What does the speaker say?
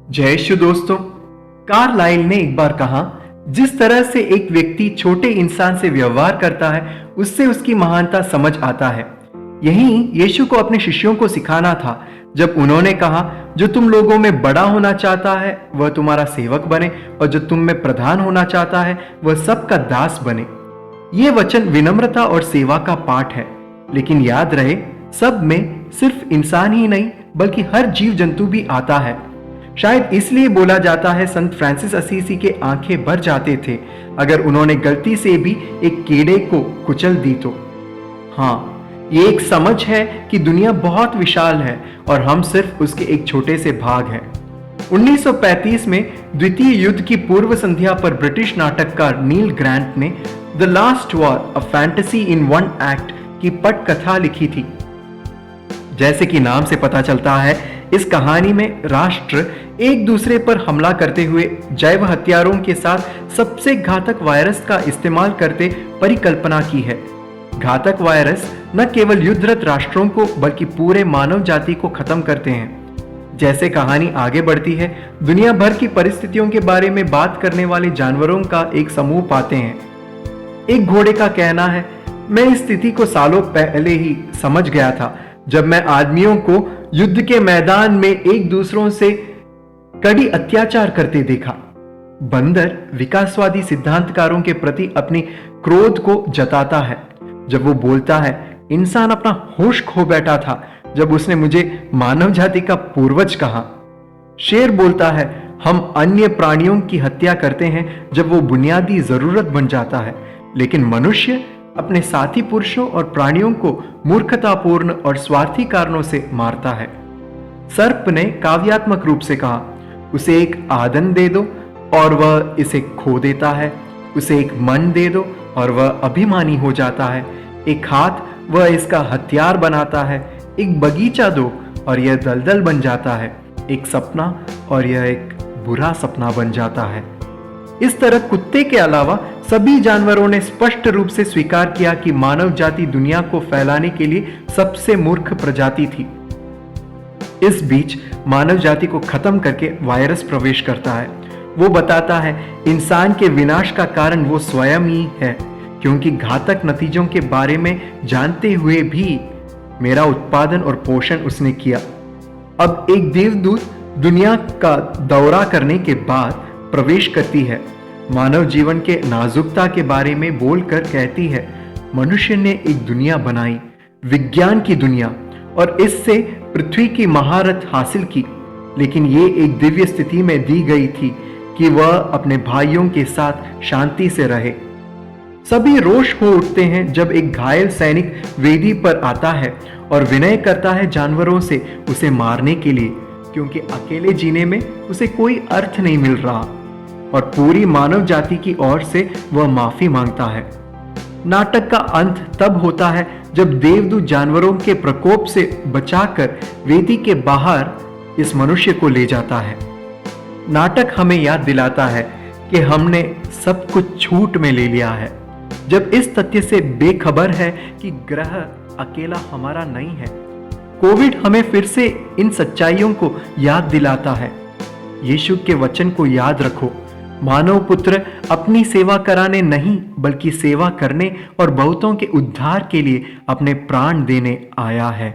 जय श्री दोस्तों। कार्लाइल ने एक बार कहा, जिस तरह से एक व्यक्ति छोटे इंसान से व्यवहार करता है उससे उसकी महानता समझ आता है। यही यीशु को अपने शिष्यों को सिखाना था जब उन्होंने कहा, जो तुम लोगों में बड़ा होना चाहता है वह तुम्हारा सेवक बने और जो तुम में प्रधान होना चाहता है वह सबका दास बने। ये वचन विनम्रता और सेवा का पाठ है, लेकिन याद रहे सब में सिर्फ इंसान ही नहीं बल्कि हर जीव जंतु भी आता है। शायद इसलिए बोला जाता है संत फ्रांसिस असीसी के आंखें भर जाते थे अगर उन्होंने गलती से भी एक कीड़े को कुचल दी तो। हाँ, ये एक समझ है कि दुनिया बहुत विशाल है और हम सिर्फ उसके एक छोटे से भाग हैं। 1935 में द्वितीय युद्ध की पूर्व संध्या पर ब्रिटिश नाटककार नील ग्रांट ने the last war a fantasy in one act की पटकथा लिखी थी। जैसे कि नाम से पता चलता है, इस कहानी में राष्ट्र एक दूसरे पर हमला करते हुए जैव हथियारों के साथ सबसे घातक वायरस का इस्तेमाल करते परिकल्पना की है। घातक वायरस न केवल युद्धरत राष्ट्रों को बल्कि पूरे मानव जाति को खत्म करते हैं। जैसे कहानी आगे बढ़ती है, दुनिया भर की परिस्थितियों के बारे में बात करने वाले जानवरों का एक समूह पाते हैं। एक घोड़े का कहना है, मैं इस स्थिति को सालों पहले ही समझ गया था जब मैं आदमियों को युद्ध के मैदान में एक दूसरों से कड़ी अत्याचार करते देखा। बंदर विकासवादी सिद्धांतकारों के प्रति अपनी क्रोध को जताता है जब वो बोलता है, इंसान अपना होश खो बैठा था जब उसने मुझे मानव जाति का पूर्वज कहा। शेर बोलता है, हम अन्य प्राणियों की हत्या करते हैं जब वो बुनियादी जरूरत बन जाता है, लेकिन मनुष्य अपने साथी पुरुषों और प्राणियों को मूर्खतापूर्ण और स्वार्थी कारणों से मारता है। सर्प ने काव्यात्मक रूप से कहा, उसे एक आदन दे दो और वह इसे खो देता है, उसे एक मन दे दो और वह अभिमानी हो जाता है, एक हाथ वह इसका हथियार बनाता है, एक बगीचा दो और यह दलदल बन जाता है, एक सपना और यह एक बुरा सपना बन जाता है। इस तरह कुत्ते के अलावा सभी जानवरों ने स्पष्ट रूप से स्वीकार किया कि मानव जाति दुनिया को फैलाने के लिए सबसे मूर्ख प्रजाति थी। इस बीच मानव जाति को खत्म करके वायरस प्रवेश करता है। वो बताता है, इंसान के विनाश का कारण वो स्वयं ही है, क्योंकि घातक नतीजों के बारे में जानते हुए भी मेरा उत्पादन और पोषण उसने किया। अब एक देवदूत दुनिया का दौरा करने के बाद प्रवेश करती है। मानव जीवन के नाजुकता के बारे में बोलकर कहती है, मनुष्य ने एक दुनिया बनाई, विज्ञान की दुनिया, और इससे पृथ्वी की महारत हासिल की, लेकिन ये एक दिव्य स्थिति में दी गई थी कि वह अपने भाइयों के साथ शांति से रहे। सभी रोष हो उठते हैं जब एक घायल सैनिक वेदी पर आता है और विनय करता है जानवरों से उसे मारने के लिए, क्योंकि अकेले जीने में उसे कोई अर्थ नहीं मिल रहा, और पूरी मानव जाति की ओर से वह माफी मांगता है। नाटक का अंत तब होता है जब देवदूत जानवरों के प्रकोप से बचाकर वेदी के बाहर इस मनुष्य को ले जाता है। नाटक हमें याद दिलाता है कि हमने सब कुछ छूट में ले लिया है, जब इस तथ्य से बेखबर है कि ग्रह अकेला हमारा नहीं है। कोविड हमें फिर से इन सच्चाइयों को याद दिलाता है। यीशु के वचन को याद रखो, मानव पुत्र अपनी सेवा कराने नहीं बल्कि सेवा करने और बहुतों के उद्धार के लिए अपने प्राण देने आया है।